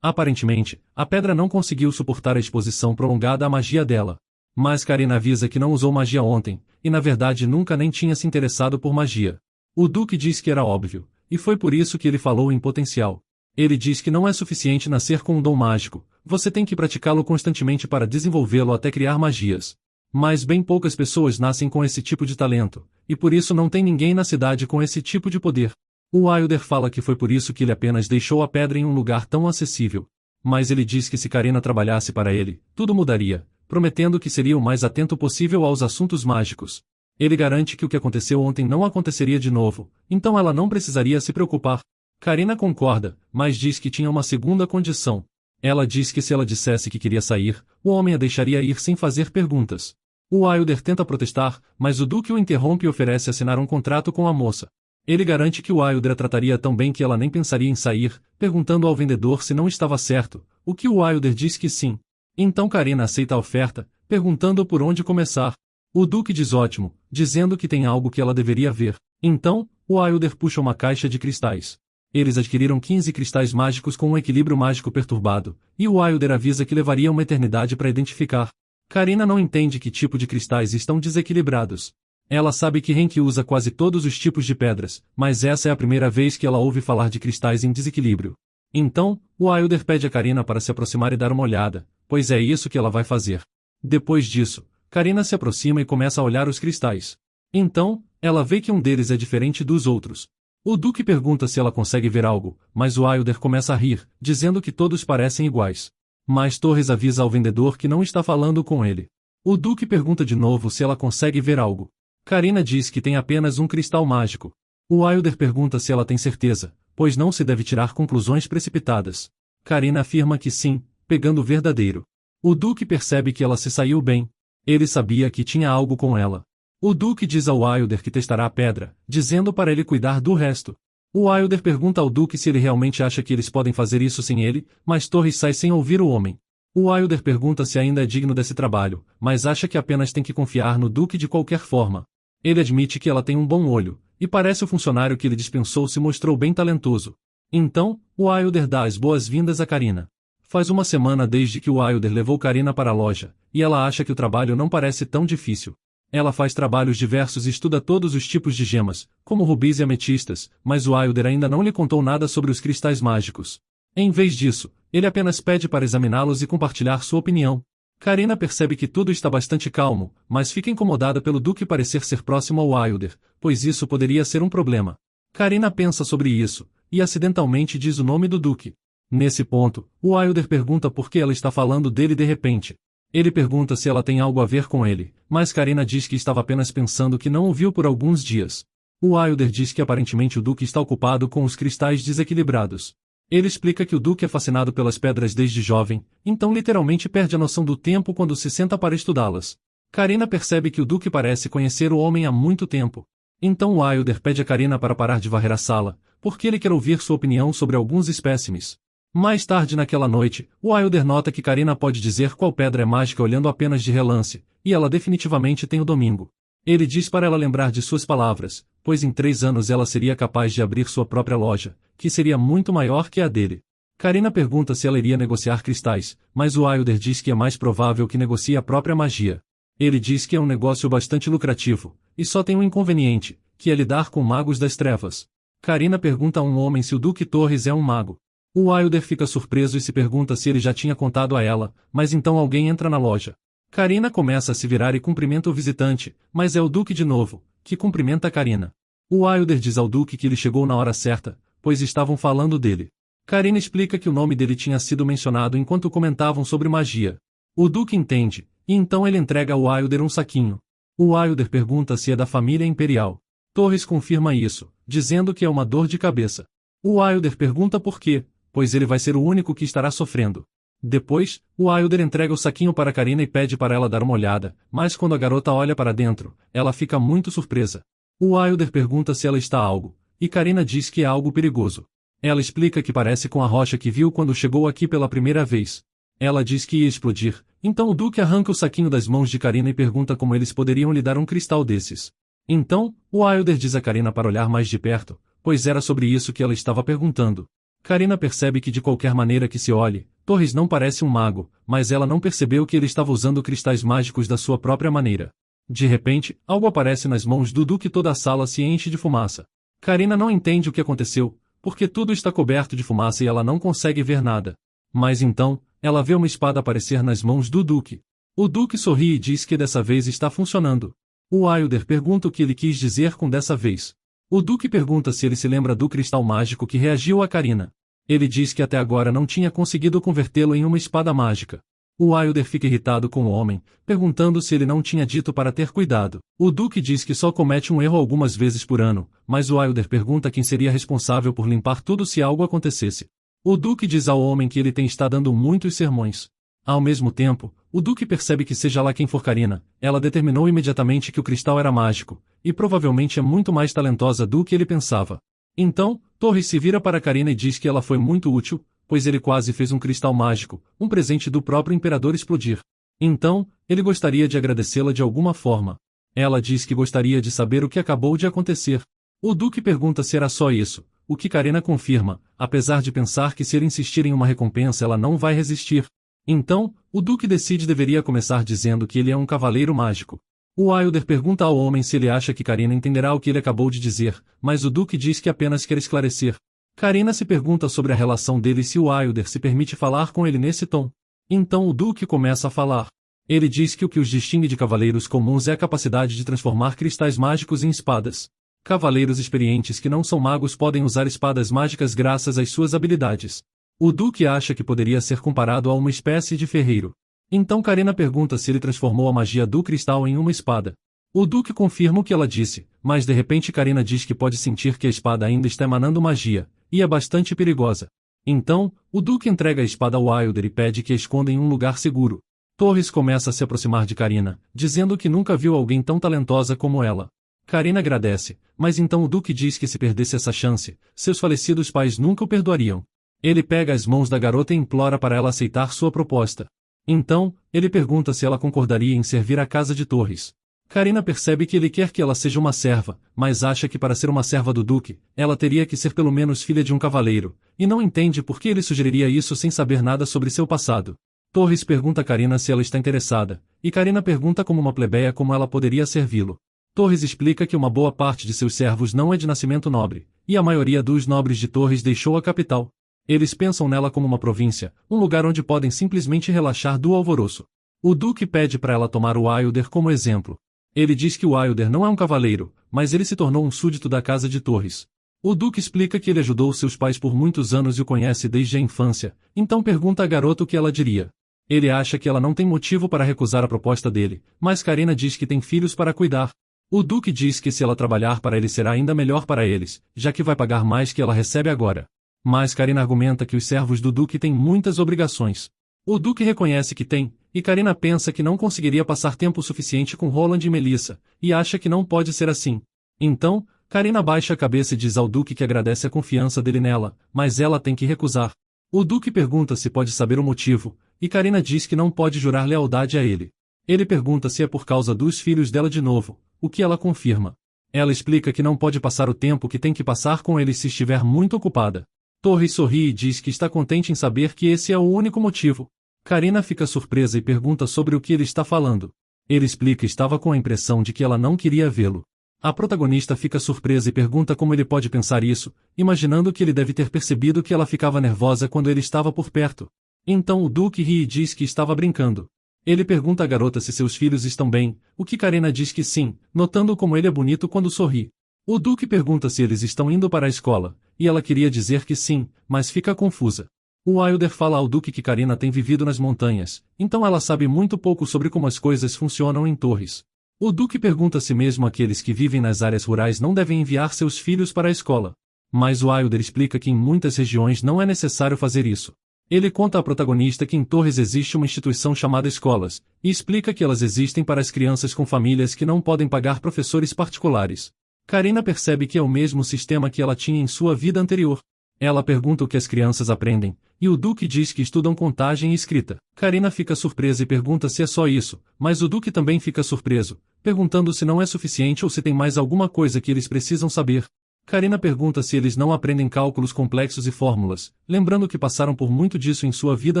Aparentemente, a pedra não conseguiu suportar a exposição prolongada à magia dela. Mas Karina avisa que não usou magia ontem, e na verdade nunca nem tinha se interessado por magia. O Duque diz que era óbvio, e foi por isso que ele falou em potencial. Ele diz que não é suficiente nascer com um dom mágico, você tem que praticá-lo constantemente para desenvolvê-lo até criar magias. Mas bem poucas pessoas nascem com esse tipo de talento, e por isso não tem ninguém na cidade com esse tipo de poder. O Wilder fala que foi por isso que ele apenas deixou a pedra em um lugar tão acessível. Mas ele diz que se Karina trabalhasse para ele, tudo mudaria, prometendo que seria o mais atento possível aos assuntos mágicos. Ele garante que o que aconteceu ontem não aconteceria de novo, então ela não precisaria se preocupar. Karina concorda, mas diz que tinha uma segunda condição. Ela diz que se ela dissesse que queria sair, o homem a deixaria ir sem fazer perguntas. O Wilder tenta protestar, mas o Duque o interrompe e oferece assinar um contrato com a moça. Ele garante que o Wilder a trataria tão bem que ela nem pensaria em sair, perguntando ao vendedor se não estava certo, o que o Wilder diz que sim. Então Karina aceita a oferta, perguntando por onde começar. O Duque diz ótimo, dizendo que tem algo que ela deveria ver. Então, o Wilder puxa uma caixa de cristais. Eles adquiriram 15 cristais mágicos com um equilíbrio mágico perturbado, e o Wilder avisa que levaria uma eternidade para identificar. Karina não entende que tipo de cristais estão desequilibrados. Ela sabe que Henk usa quase todos os tipos de pedras, mas essa é a primeira vez que ela ouve falar de cristais em desequilíbrio. Então, o Wilder pede a Karina para se aproximar e dar uma olhada, pois é isso que ela vai fazer. Depois disso, Karina se aproxima e começa a olhar os cristais. Então, ela vê que um deles é diferente dos outros. O Duque pergunta se ela consegue ver algo, mas o Wilder começa a rir, dizendo que todos parecem iguais. Mas Torres avisa ao vendedor que não está falando com ele. O Duque pergunta de novo se ela consegue ver algo. Karina diz que tem apenas um cristal mágico. O Wilder pergunta se ela tem certeza, pois não se deve tirar conclusões precipitadas. Karina afirma que sim, pegando o verdadeiro. O Duque percebe que ela se saiu bem. Ele sabia que tinha algo com ela. O Duque diz ao Wilder que testará a pedra, dizendo para ele cuidar do resto. O Wilder pergunta ao Duque se ele realmente acha que eles podem fazer isso sem ele, mas Torres sai sem ouvir o homem. O Wilder pergunta se ainda é digno desse trabalho, mas acha que apenas tem que confiar no Duque de qualquer forma. Ele admite que ela tem um bom olho, e parece o funcionário que ele dispensou se mostrou bem talentoso. Então, o Wilder dá as boas-vindas a Karina. Faz uma semana desde que o Wilder levou Karina para a loja, e ela acha que o trabalho não parece tão difícil. Ela faz trabalhos diversos e estuda todos os tipos de gemas, como rubis e ametistas, mas o Wilder ainda não lhe contou nada sobre os cristais mágicos. Em vez disso, ele apenas pede para examiná-los e compartilhar sua opinião. Karina percebe que tudo está bastante calmo, mas fica incomodada pelo Duque parecer ser próximo ao Wilder, pois isso poderia ser um problema. Karina pensa sobre isso, e acidentalmente diz o nome do Duque. Nesse ponto, o Wilder pergunta por que ela está falando dele de repente. Ele pergunta se ela tem algo a ver com ele, mas Karina diz que estava apenas pensando que não o viu por alguns dias. O Wilder diz que aparentemente o Duque está ocupado com os cristais desequilibrados. Ele explica que o Duque é fascinado pelas pedras desde jovem, então literalmente perde a noção do tempo quando se senta para estudá-las. Karina percebe que o Duque parece conhecer o homem há muito tempo. Então Wilder pede a Karina para parar de varrer a sala, porque ele quer ouvir sua opinião sobre alguns espécimes. Mais tarde naquela noite, Wilder nota que Karina pode dizer qual pedra é mágica olhando apenas de relance, e ela definitivamente tem o domingo. Ele diz para ela lembrar de suas palavras, pois em 3 anos ela seria capaz de abrir sua própria loja, que seria muito maior que a dele. Karina pergunta se ela iria negociar cristais, mas Wilder diz que é mais provável que negocie a própria magia. Ele diz que é um negócio bastante lucrativo, e só tem um inconveniente, que é lidar com magos das trevas. Karina pergunta a um homem se o Duque Torres é um mago. O Wilder fica surpreso e se pergunta se ele já tinha contado a ela, mas então alguém entra na loja. Karina começa a se virar e cumprimenta o visitante, mas é o Duque de novo, que cumprimenta Karina. O Wilder diz ao Duque que ele chegou na hora certa, pois estavam falando dele. Karina explica que o nome dele tinha sido mencionado enquanto comentavam sobre magia. O Duque entende, e então ele entrega ao Wilder um saquinho. O Wilder pergunta se é da família imperial. Torres confirma isso, dizendo que é uma dor de cabeça. O Wilder pergunta por quê, pois ele vai ser o único que estará sofrendo. Depois, o Wilder entrega o saquinho para Carina e pede para ela dar uma olhada, mas quando a garota olha para dentro, ela fica muito surpresa. O Wilder pergunta se ela está algo, e Carina diz que é algo perigoso. Ela explica que parece com a rocha que viu quando chegou aqui pela primeira vez. Ela diz que ia explodir, então o Duque arranca o saquinho das mãos de Carina e pergunta como eles poderiam lhe dar um cristal desses. Então, o Wilder diz a Carina para olhar mais de perto, pois era sobre isso que ela estava perguntando. Carina percebe que de qualquer maneira que se olhe, Torres não parece um mago, mas ela não percebeu que ele estava usando cristais mágicos da sua própria maneira. De repente, algo aparece nas mãos do Duque e toda a sala se enche de fumaça. Carina não entende o que aconteceu, porque tudo está coberto de fumaça e ela não consegue ver nada. Mas então, ela vê uma espada aparecer nas mãos do Duque. O Duque sorri e diz que dessa vez está funcionando. O Wilder pergunta o que ele quis dizer com dessa vez. O Duque pergunta se ele se lembra do cristal mágico que reagiu a Carina. Ele diz que até agora não tinha conseguido convertê-lo em uma espada mágica. O Wilder fica irritado com o homem, perguntando se ele não tinha dito para ter cuidado. O Duque diz que só comete um erro algumas vezes por ano, mas o Wilder pergunta quem seria responsável por limpar tudo se algo acontecesse. O Duque diz ao homem que ele tem estado dando muitos sermões. Ao mesmo tempo, o Duque percebe que seja lá quem for Carina, ela determinou imediatamente que o cristal era mágico, e provavelmente é muito mais talentosa do que ele pensava. Então, Torres se vira para Carina e diz que ela foi muito útil, pois ele quase fez um cristal mágico, um presente do próprio imperador explodir. Então, ele gostaria de agradecê-la de alguma forma. Ela diz que gostaria de saber o que acabou de acontecer. O Duque pergunta se era só isso, o que Carina confirma, apesar de pensar que se ele insistir em uma recompensa ela não vai resistir. Então, o Duque decide deveria começar dizendo que ele é um cavaleiro mágico. O Wilder pergunta ao homem se ele acha que Carina entenderá o que ele acabou de dizer, mas o Duque diz que apenas quer esclarecer. Carina se pergunta sobre a relação dele e se o Wilder se permite falar com ele nesse tom. Então o Duque começa a falar. Ele diz que o que os distingue de cavaleiros comuns é a capacidade de transformar cristais mágicos em espadas. Cavaleiros experientes que não são magos podem usar espadas mágicas graças às suas habilidades. O Duque acha que poderia ser comparado a uma espécie de ferreiro. Então Carina pergunta se ele transformou a magia do cristal em uma espada. O Duque confirma o que ela disse, mas de repente Carina diz que pode sentir que a espada ainda está emanando magia, e é bastante perigosa. Então, o Duque entrega a espada ao Wilder e pede que a esconda em um lugar seguro. Torres começa a se aproximar de Carina, dizendo que nunca viu alguém tão talentosa como ela. Carina agradece, mas então o Duque diz que se perdesse essa chance, seus falecidos pais nunca o perdoariam. Ele pega as mãos da garota e implora para ela aceitar sua proposta. Então, ele pergunta se ela concordaria em servir a casa de Torres. Carina percebe que ele quer que ela seja uma serva, mas acha que para ser uma serva do Duque, ela teria que ser pelo menos filha de um cavaleiro, e não entende por que ele sugeriria isso sem saber nada sobre seu passado. Torres pergunta a Carina se ela está interessada, e Carina pergunta como uma plebeia como ela poderia servi-lo. Torres explica que uma boa parte de seus servos não é de nascimento nobre, e a maioria dos nobres de Torres deixou a capital. Eles pensam nela como uma província, um lugar onde podem simplesmente relaxar do alvoroço. O Duque pede para ela tomar o Wilder como exemplo. Ele diz que o Wilder não é um cavaleiro, mas ele se tornou um súdito da casa de Torres. O Duque explica que ele ajudou seus pais por muitos anos e o conhece desde a infância, então pergunta à garota o que ela diria. Ele acha que ela não tem motivo para recusar a proposta dele, mas Carina diz que tem filhos para cuidar. O Duque diz que se ela trabalhar para ele será ainda melhor para eles, já que vai pagar mais que ela recebe agora. Mas Carina argumenta que os servos do Duque têm muitas obrigações. O Duque reconhece que tem, e Carina pensa que não conseguiria passar tempo suficiente com Roland e Melissa, e acha que não pode ser assim. Então, Carina baixa a cabeça e diz ao Duque que agradece a confiança dele nela, mas ela tem que recusar. O Duque pergunta se pode saber o motivo, e Carina diz que não pode jurar lealdade a ele. Ele pergunta se é por causa dos filhos dela de novo, o que ela confirma. Ela explica que não pode passar o tempo que tem que passar com eles se estiver muito ocupada. Torres sorri e diz que está contente em saber que esse é o único motivo. Carina fica surpresa e pergunta sobre o que ele está falando. Ele explica que estava com a impressão de que ela não queria vê-lo. A protagonista fica surpresa e pergunta como ele pode pensar isso, imaginando que ele deve ter percebido que ela ficava nervosa quando ele estava por perto. Então o Duque ri e diz que estava brincando. Ele pergunta à garota se seus filhos estão bem, o que Carina diz que sim, notando como ele é bonito quando sorri. O Duque pergunta se eles estão indo para a escola, e ela queria dizer que sim, mas fica confusa. O Wilder fala ao Duque que Karina tem vivido nas montanhas, então ela sabe muito pouco sobre como as coisas funcionam em torres. O Duque pergunta se mesmo aqueles que vivem nas áreas rurais não devem enviar seus filhos para a escola. Mas Wilder explica que em muitas regiões não é necessário fazer isso. Ele conta à protagonista que em Torres existe uma instituição chamada escolas, e explica que elas existem para as crianças com famílias que não podem pagar professores particulares. Karina percebe que é o mesmo sistema que ela tinha em sua vida anterior. Ela pergunta o que as crianças aprendem, e o Duque diz que estudam contagem e escrita. Karina fica surpresa e pergunta se é só isso, mas o Duque também fica surpreso, perguntando se não é suficiente ou se tem mais alguma coisa que eles precisam saber. Karina pergunta se eles não aprendem cálculos complexos e fórmulas, lembrando que passaram por muito disso em sua vida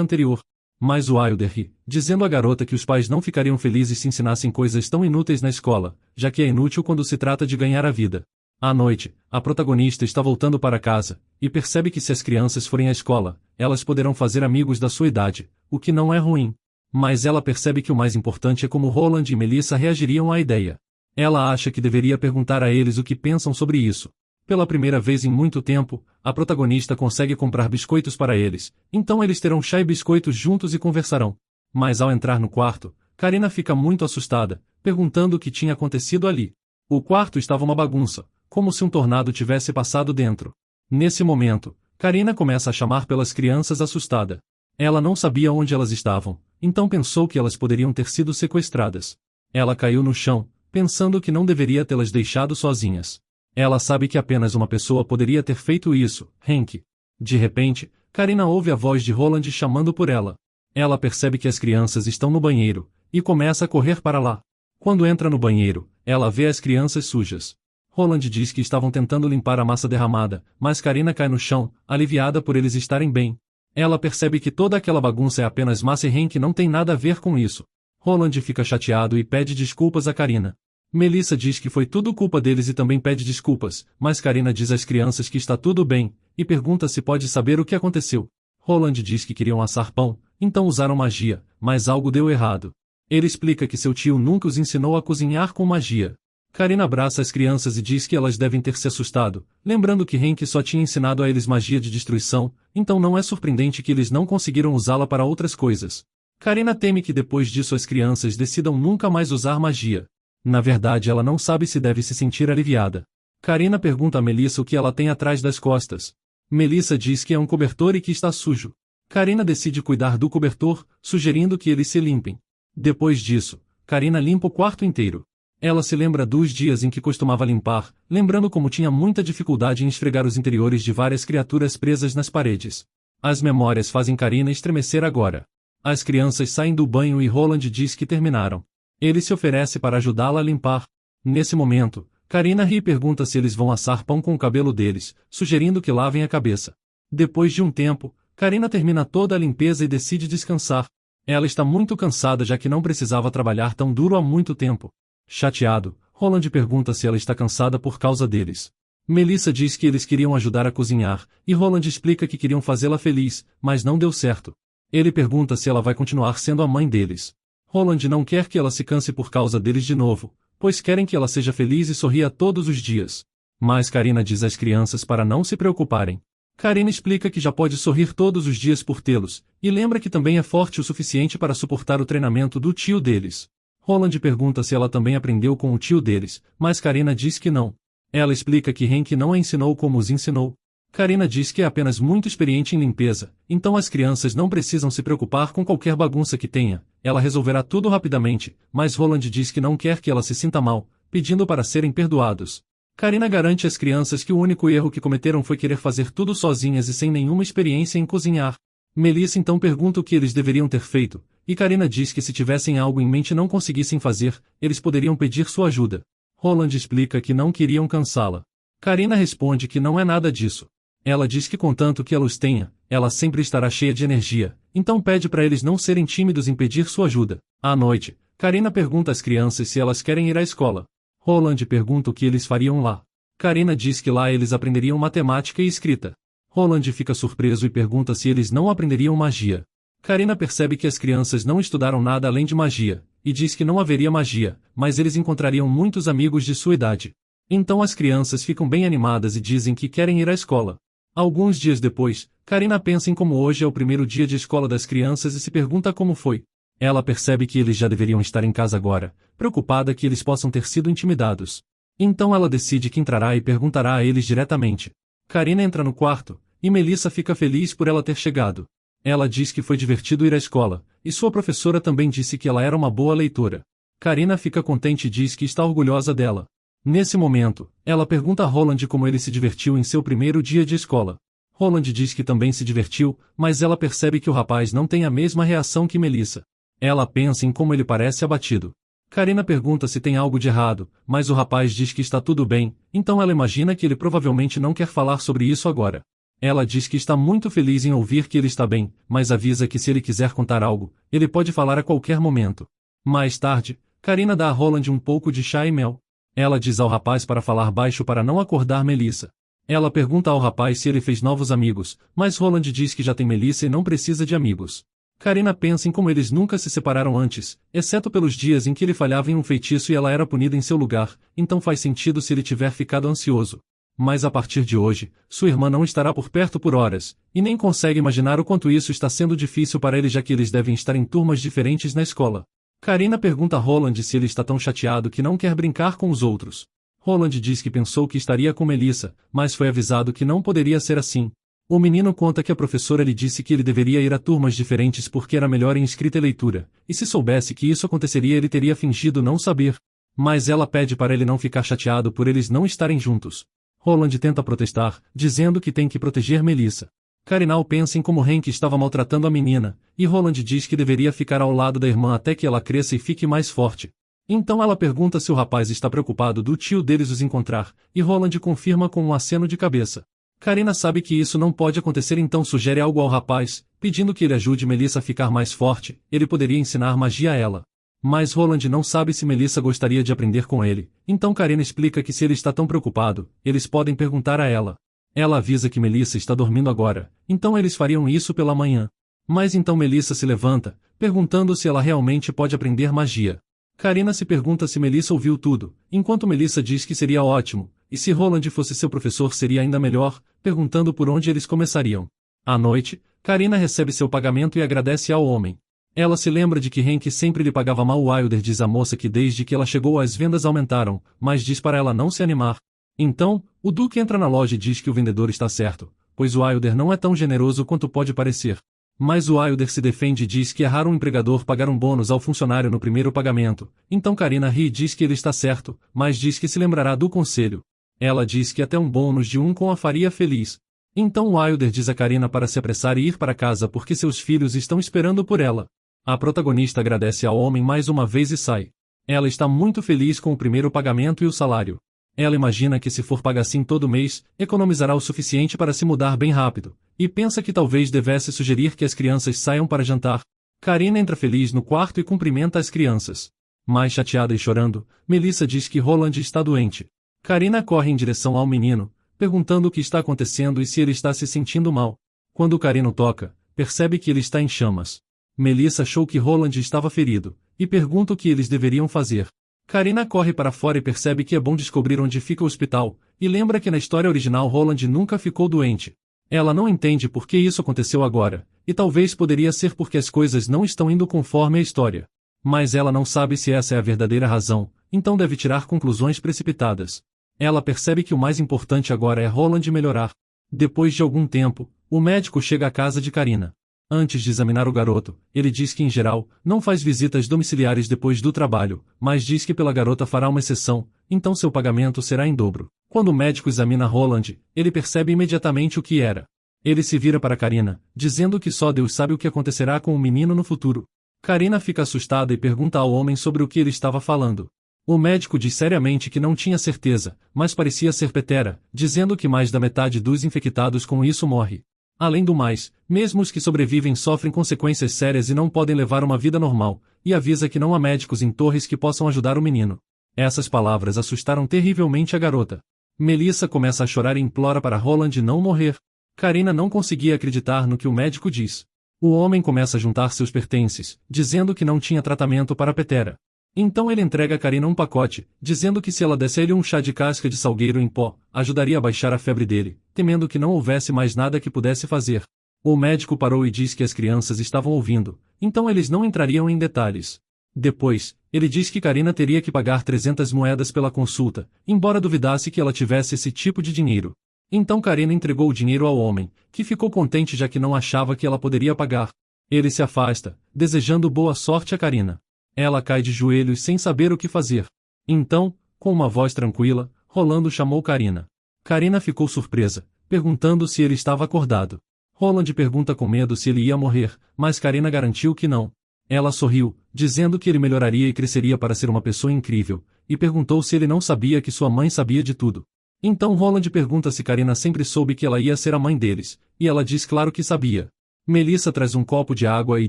anterior. Mas o Wilder ri, dizendo à garota que os pais não ficariam felizes se ensinassem coisas tão inúteis na escola, já que é inútil quando se trata de ganhar a vida. À noite, a protagonista está voltando para casa, e percebe que se as crianças forem à escola, elas poderão fazer amigos da sua idade, o que não é ruim. Mas ela percebe que o mais importante é como Roland e Melissa reagiriam à ideia. Ela acha que deveria perguntar a eles o que pensam sobre isso. Pela primeira vez em muito tempo, a protagonista consegue comprar biscoitos para eles, então eles terão chá e biscoitos juntos e conversarão. Mas ao entrar no quarto, Karina fica muito assustada, perguntando o que tinha acontecido ali. O quarto estava uma bagunça, como se um tornado tivesse passado dentro. Nesse momento, Karina começa a chamar pelas crianças assustada. Ela não sabia onde elas estavam, então pensou que elas poderiam ter sido sequestradas. Ela caiu no chão, pensando que não deveria tê-las deixado sozinhas. Ela sabe que apenas uma pessoa poderia ter feito isso, Hank. De repente, Karina ouve a voz de Roland chamando por ela. Ela percebe que as crianças estão no banheiro, e começa a correr para lá. Quando entra no banheiro, ela vê as crianças sujas. Roland diz que estavam tentando limpar a massa derramada, mas Karina cai no chão, aliviada por eles estarem bem. Ela percebe que toda aquela bagunça é apenas massa e Hank não tem nada a ver com isso. Roland fica chateado e pede desculpas a Karina. Melissa diz que foi tudo culpa deles e também pede desculpas, mas Karina diz às crianças que está tudo bem, e pergunta se pode saber o que aconteceu. Roland diz que queriam assar pão, então usaram magia, mas algo deu errado. Ele explica que seu tio nunca os ensinou a cozinhar com magia. Karina abraça as crianças e diz que elas devem ter se assustado, lembrando que Hank só tinha ensinado a eles magia de destruição, então não é surpreendente que eles não conseguiram usá-la para outras coisas. Karina teme que depois disso as crianças decidam nunca mais usar magia. Na verdade, ela não sabe se deve se sentir aliviada. Karina pergunta a Melissa o que ela tem atrás das costas. Melissa diz que é um cobertor e que está sujo. Karina decide cuidar do cobertor, sugerindo que eles se limpem. Depois disso, Karina limpa o quarto inteiro. Ela se lembra dos dias em que costumava limpar, lembrando como tinha muita dificuldade em esfregar os interiores de várias criaturas presas nas paredes. As memórias fazem Karina estremecer agora. As crianças saem do banho e Roland diz que terminaram. Ele se oferece para ajudá-la a limpar. Nesse momento, Karina ri e pergunta se eles vão assar pão com o cabelo deles, sugerindo que lavem a cabeça. Depois de um tempo, Karina termina toda a limpeza e decide descansar. Ela está muito cansada já que não precisava trabalhar tão duro há muito tempo. Chateado, Roland pergunta se ela está cansada por causa deles. Melissa diz que eles queriam ajudar a cozinhar, e Roland explica que queriam fazê-la feliz, mas não deu certo. Ele pergunta se ela vai continuar sendo a mãe deles. Roland não quer que ela se canse por causa deles de novo, pois querem que ela seja feliz e sorria todos os dias. Mas Karina diz às crianças para não se preocuparem. Karina explica que já pode sorrir todos os dias por tê-los, e lembra que também é forte o suficiente para suportar o treinamento do tio deles. Roland pergunta se ela também aprendeu com o tio deles, mas Karina diz que não. Ela explica que Hank não a ensinou como os ensinou. Karina diz que é apenas muito experiente em limpeza, então as crianças não precisam se preocupar com qualquer bagunça que tenha, ela resolverá tudo rapidamente, mas Roland diz que não quer que ela se sinta mal, pedindo para serem perdoados. Karina garante às crianças que o único erro que cometeram foi querer fazer tudo sozinhas e sem nenhuma experiência em cozinhar. Melissa então pergunta o que eles deveriam ter feito, e Karina diz que se tivessem algo em mente e não conseguissem fazer, eles poderiam pedir sua ajuda. Roland explica que não queriam cansá-la. Karina responde que não é nada disso. Ela diz que contanto que ela os tenha, ela sempre estará cheia de energia, então pede para eles não serem tímidos em pedir sua ajuda. À noite, Karina pergunta às crianças se elas querem ir à escola. Roland pergunta o que eles fariam lá. Karina diz que lá eles aprenderiam matemática e escrita. Roland fica surpreso e pergunta se eles não aprenderiam magia. Karina percebe que as crianças não estudaram nada além de magia, e diz que não haveria magia, mas eles encontrariam muitos amigos de sua idade. Então as crianças ficam bem animadas e dizem que querem ir à escola. Alguns dias depois, Karina pensa em como hoje é o primeiro dia de escola das crianças e se pergunta como foi. Ela percebe que eles já deveriam estar em casa agora, preocupada que eles possam ter sido intimidados. Então ela decide que entrará e perguntará a eles diretamente. Karina entra no quarto, e Melissa fica feliz por ela ter chegado. Ela diz que foi divertido ir à escola, e sua professora também disse que ela era uma boa leitora. Karina fica contente e diz que está orgulhosa dela. Nesse momento, ela pergunta a Roland como ele se divertiu em seu primeiro dia de escola. Roland diz que também se divertiu, mas ela percebe que o rapaz não tem a mesma reação que Melissa. Ela pensa em como ele parece abatido. Karina pergunta se tem algo de errado, mas o rapaz diz que está tudo bem, então ela imagina que ele provavelmente não quer falar sobre isso agora. Ela diz que está muito feliz em ouvir que ele está bem, mas avisa que se ele quiser contar algo, ele pode falar a qualquer momento. Mais tarde, Karina dá a Roland um pouco de chá e mel. Ela diz ao rapaz para falar baixo para não acordar Melissa. Ela pergunta ao rapaz se ele fez novos amigos, mas Roland diz que já tem Melissa e não precisa de amigos. Karina pensa em como eles nunca se separaram antes, exceto pelos dias em que ele falhava em um feitiço e ela era punida em seu lugar, então faz sentido se ele tiver ficado ansioso. Mas a partir de hoje, sua irmã não estará por perto por horas, e nem consegue imaginar o quanto isso está sendo difícil para ele já que eles devem estar em turmas diferentes na escola. Karina pergunta a Roland se ele está tão chateado que não quer brincar com os outros. Roland diz que pensou que estaria com Melissa, mas foi avisado que não poderia ser assim. O menino conta que a professora lhe disse que ele deveria ir a turmas diferentes porque era melhor em escrita e leitura, e se soubesse que isso aconteceria ele teria fingido não saber. Mas ela pede para ele não ficar chateado por eles não estarem juntos. Roland tenta protestar, dizendo que tem que proteger Melissa. Karina pensa em como Hank estava maltratando a menina, e Roland diz que deveria ficar ao lado da irmã até que ela cresça e fique mais forte. Então ela pergunta se o rapaz está preocupado do tio deles os encontrar, e Roland confirma com um aceno de cabeça. Karina sabe que isso não pode acontecer então sugere algo ao rapaz, pedindo que ele ajude Melissa a ficar mais forte, ele poderia ensinar magia a ela. Mas Roland não sabe se Melissa gostaria de aprender com ele, então Karina explica que se ele está tão preocupado, eles podem perguntar a ela. Ela avisa que Melissa está dormindo agora, então eles fariam isso pela manhã. Mas então Melissa se levanta, perguntando se ela realmente pode aprender magia. Karina se pergunta se Melissa ouviu tudo, enquanto Melissa diz que seria ótimo, e se Roland fosse seu professor seria ainda melhor, perguntando por onde eles começariam. À noite, Karina recebe seu pagamento e agradece ao homem. Ela se lembra de que Hank sempre lhe pagava mal. Wilder diz à moça que desde que ela chegou as vendas aumentaram, mas diz para ela não se animar. Então, o Duque entra na loja e diz que o vendedor está certo, pois Wilder não é tão generoso quanto pode parecer. Mas Wilder se defende e diz que é raro um empregador pagar um bônus ao funcionário no primeiro pagamento, então Karina ri e diz que ele está certo, mas diz que se lembrará do conselho. Ela diz que até um bônus de 1 com a faria feliz. Então Wilder diz a Karina para se apressar e ir para casa porque seus filhos estão esperando por ela. A protagonista agradece ao homem mais uma vez e sai. Ela está muito feliz com o primeiro pagamento e o salário. Ela imagina que se for pagar assim todo mês, economizará o suficiente para se mudar bem rápido, e pensa que talvez devesse sugerir que as crianças saiam para jantar. Karina entra feliz no quarto e cumprimenta as crianças. Mais chateada e chorando, Melissa diz que Roland está doente. Karina corre em direção ao menino, perguntando o que está acontecendo e se ele está se sentindo mal. Quando Karina toca, percebe que ele está em chamas. Melissa achou que Roland estava ferido, e pergunta o que eles deveriam fazer. Karina corre para fora e percebe que é bom descobrir onde fica o hospital, e lembra que na história original Roland nunca ficou doente. Ela não entende por que isso aconteceu agora, e talvez poderia ser porque as coisas não estão indo conforme a história. Mas ela não sabe se essa é a verdadeira razão, então deve tirar conclusões precipitadas. Ela percebe que o mais importante agora é Roland melhorar. Depois de algum tempo, o médico chega à casa de Karina. Antes de examinar o garoto, ele diz que em geral, não faz visitas domiciliares depois do trabalho, mas diz que pela garota fará uma exceção, então seu pagamento será em dobro. Quando o médico examina Roland, ele percebe imediatamente o que era. Ele se vira para Karina, dizendo que só Deus sabe o que acontecerá com o menino no futuro. Karina fica assustada e pergunta ao homem sobre o que ele estava falando. O médico diz seriamente que não tinha certeza, mas parecia ser Petera, dizendo que mais da metade dos infectados com isso morre. Além do mais, mesmo os que sobrevivem sofrem consequências sérias e não podem levar uma vida normal, e avisa que não há médicos em Torres que possam ajudar o menino. Essas palavras assustaram terrivelmente a garota. Melissa começa a chorar e implora para Roland não morrer. Karina não conseguia acreditar no que o médico diz. O homem começa a juntar seus pertences, dizendo que não tinha tratamento para Petera. Então ele entrega a Karina um pacote, dizendo que se ela desse a ele um chá de casca de salgueiro em pó, ajudaria a baixar a febre dele, temendo que não houvesse mais nada que pudesse fazer. O médico parou e disse que as crianças estavam ouvindo, então eles não entrariam em detalhes. Depois, ele disse que Karina teria que pagar 300 moedas pela consulta, embora duvidasse que ela tivesse esse tipo de dinheiro. Então Karina entregou o dinheiro ao homem, que ficou contente já que não achava que ela poderia pagar. Ele se afasta, desejando boa sorte a Karina. Ela cai de joelhos sem saber o que fazer. Então, com uma voz tranquila, Rolando chamou Karina. Karina ficou surpresa, perguntando se ele estava acordado. Roland pergunta com medo se ele ia morrer, mas Karina garantiu que não. Ela sorriu, dizendo que ele melhoraria e cresceria para ser uma pessoa incrível, e perguntou se ele não sabia que sua mãe sabia de tudo. Então Roland pergunta se Karina sempre soube que ela ia ser a mãe deles, e ela diz claro que sabia. Melissa traz um copo de água e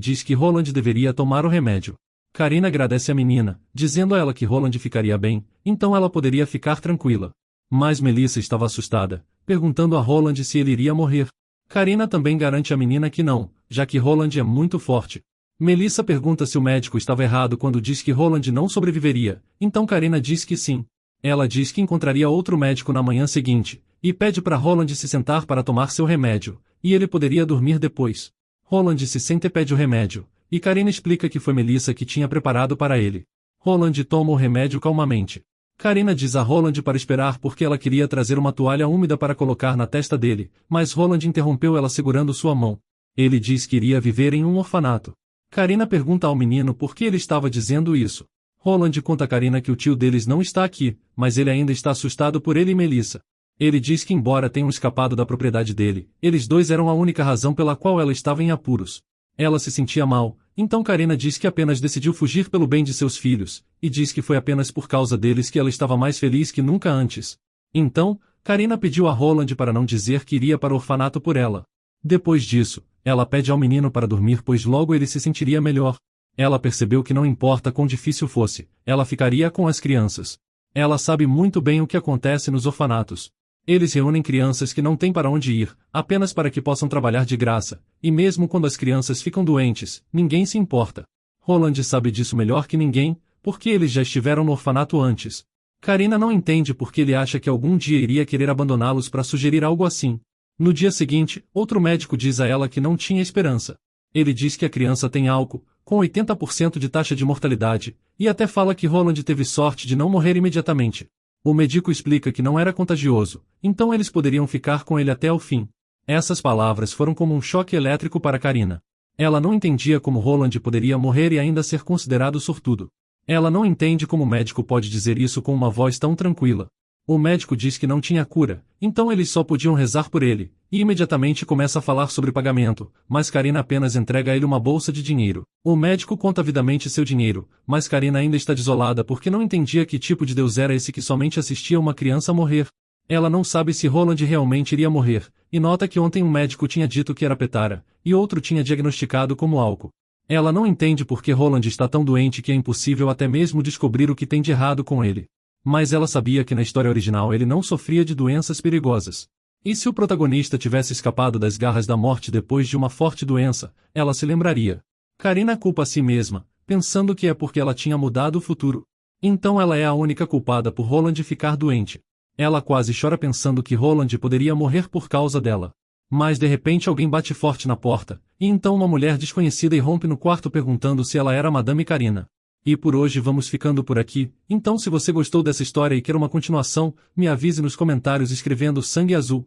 diz que Roland deveria tomar o remédio. Karina agradece a menina, dizendo a ela que Roland ficaria bem, então ela poderia ficar tranquila. Mas Melissa estava assustada, perguntando a Roland se ele iria morrer. Karina também garante à menina que não, já que Roland é muito forte. Melissa pergunta se o médico estava errado quando diz que Roland não sobreviveria, então Karina diz que sim. Ela diz que encontraria outro médico na manhã seguinte, e pede para Roland se sentar para tomar seu remédio, e ele poderia dormir depois. Roland se senta e pede o remédio, e Karina explica que foi Melissa que tinha preparado para ele. Roland toma o remédio calmamente. Karina diz a Roland para esperar porque ela queria trazer uma toalha úmida para colocar na testa dele, mas Roland interrompeu ela segurando sua mão. Ele diz que iria viver em um orfanato. Karina pergunta ao menino por que ele estava dizendo isso. Roland conta a Karina que o tio deles não está aqui, mas ele ainda está assustado por ele e Melissa. Ele diz que embora tenham escapado da propriedade dele, eles dois eram a única razão pela qual ela estava em apuros. Ela se sentia mal, então Karina diz que apenas decidiu fugir pelo bem de seus filhos, e diz que foi apenas por causa deles que ela estava mais feliz que nunca antes. Então, Karina pediu a Roland para não dizer que iria para o orfanato por ela. Depois disso, ela pede ao menino para dormir pois logo ele se sentiria melhor. Ela percebeu que não importa quão difícil fosse, ela ficaria com as crianças. Ela sabe muito bem o que acontece nos orfanatos. Eles reúnem crianças que não têm para onde ir, apenas para que possam trabalhar de graça, e mesmo quando as crianças ficam doentes, ninguém se importa. Roland sabe disso melhor que ninguém, porque eles já estiveram no orfanato antes. Karina não entende porque ele acha que algum dia iria querer abandoná-los para sugerir algo assim. No dia seguinte, outro médico diz a ela que não tinha esperança. Ele diz que a criança tem álcool, com 80% de taxa de mortalidade, e até fala que Roland teve sorte de não morrer imediatamente. O médico explica que não era contagioso, então eles poderiam ficar com ele até o fim. Essas palavras foram como um choque elétrico para Karina. Ela não entendia como Roland poderia morrer e ainda ser considerado sortudo. Ela não entende como o médico pode dizer isso com uma voz tão tranquila. O médico diz que não tinha cura, então eles só podiam rezar por ele, e imediatamente começa a falar sobre pagamento, mas Karina apenas entrega a ele uma bolsa de dinheiro. O médico conta avidamente seu dinheiro, mas Karina ainda está desolada porque não entendia que tipo de Deus era esse que somente assistia uma criança morrer. Ela não sabe se Roland realmente iria morrer, e nota que ontem um médico tinha dito que era petara, e outro tinha diagnosticado como álcool. Ela não entende por que Roland está tão doente que é impossível até mesmo descobrir o que tem de errado com ele. Mas ela sabia que na história original ele não sofria de doenças perigosas. E se o protagonista tivesse escapado das garras da morte depois de uma forte doença, ela se lembraria. Karina culpa a si mesma, pensando que é porque ela tinha mudado o futuro. Então ela é a única culpada por Roland ficar doente. Ela quase chora pensando que Roland poderia morrer por causa dela. Mas de repente alguém bate forte na porta, e então uma mulher desconhecida irrompe no quarto perguntando se ela era Madame Karina. E por hoje vamos ficando por aqui, então se você gostou dessa história e quer uma continuação, me avise nos comentários escrevendo Sangue Azul.